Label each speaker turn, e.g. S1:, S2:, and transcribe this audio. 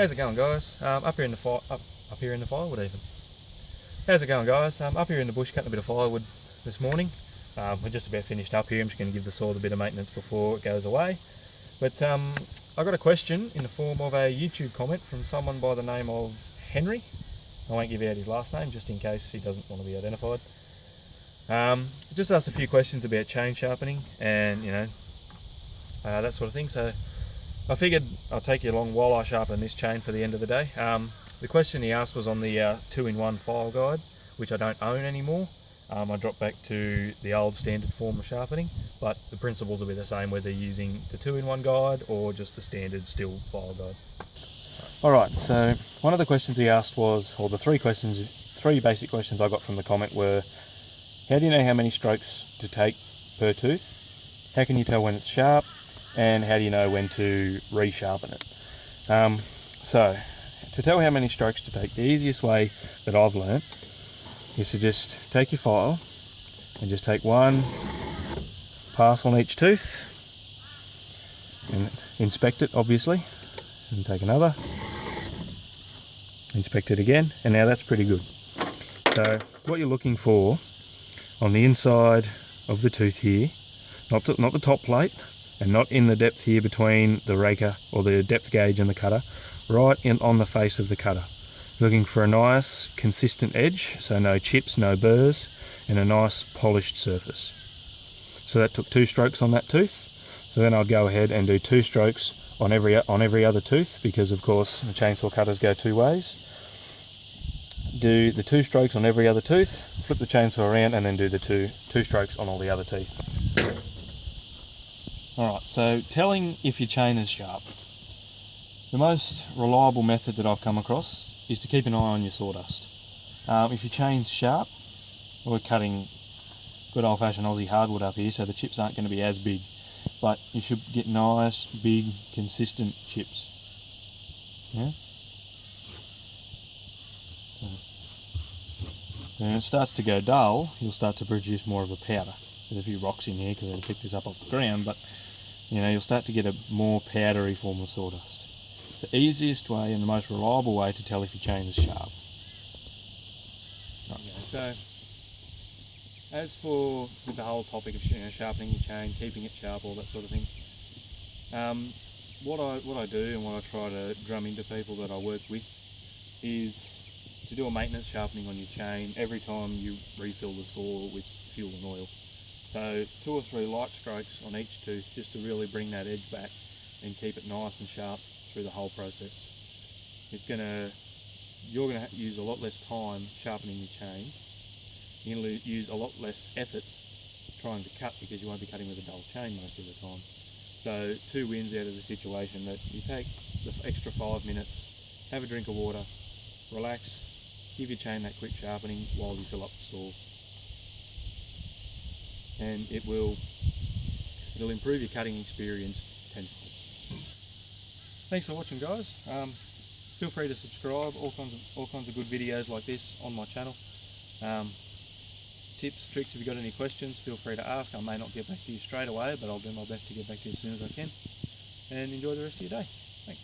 S1: How's it going, guys? Up here in the firewood even. How's it going, guys? Up here in the bush cutting a bit of firewood this morning. We're just about finished up here. I'm just going to give the saw a bit of maintenance before it goes away. But I got a question in the form of a YouTube comment from someone by the name of Henry. I won't give out his last name just in case he doesn't want to be identified. Just asked a few questions about chain sharpening and that sort of thing. So I figured I'll take you along while I sharpen this chain for the end of the day. The question he asked was on the 2-in-1 file guide, which I don't own anymore. I dropped back to the old standard form of sharpening, but the principles will be the same whether you're using the 2-in-1 guide or just the standard still file guide. Alright, so one of the questions he asked was, or the three basic questions I got from the comment were, how do you know how many strokes to take per tooth? How can you tell when it's sharp? And how do you know when to resharpen it? So to tell how many strokes to take, the easiest way that I've learnt is to just take your file and just take one pass on each tooth and inspect it, obviously, and take another, inspect it again, and now that's pretty good. So what you're looking for on the inside of the tooth here, not the top plate, and not in the depth here between the raker or the depth gauge and the cutter, right in on the face of the cutter. Looking for a nice consistent edge, so no chips, no burrs, and a nice polished surface. So that took 2 strokes on that tooth. So then I'll go ahead and do 2 strokes on every other tooth, because of course the chainsaw cutters go 2 ways. Do the 2 strokes on every other tooth, flip the chainsaw around, and then do the two strokes on all the other teeth. Alright, so telling if your chain is sharp. The most reliable method that I've come across is to keep an eye on your sawdust. If your chain's sharp, we're cutting good old-fashioned Aussie hardwood up here, so the chips aren't going to be as big, but you should get nice, big, consistent chips. Yeah? So, when it starts to go dull, you'll start to produce more of a powder. There's a few rocks in here because I picked this up off the ground, but you'll start to get a more powdery form of sawdust. It's the easiest way and the most reliable way to tell if your chain is sharp. Right. So, as for with the whole topic of sharpening your chain, keeping it sharp, all that sort of thing, what I do and what I try to drum into people that I work with is to do a maintenance sharpening on your chain every time you refill the saw with fuel and oil. So 2 or 3 light strokes on each tooth just to really bring that edge back and keep it nice and sharp through the whole process. You're gonna use a lot less time sharpening your chain. You're gonna use a lot less effort trying to cut because you won't be cutting with a dull chain most of the time. So 2 wins out of the situation: that you take the extra 5 minutes, have a drink of water, relax, give your chain that quick sharpening while you fill up the saw. And it'll improve your cutting experience tenfold. Thanks for watching, guys. Feel free to subscribe. All kinds of good videos like this on my channel. Tips, tricks. If you've got any questions, feel free to ask. I may not get back to you straight away, but I'll do my best to get back to you as soon as I can. And enjoy the rest of your day. Thanks.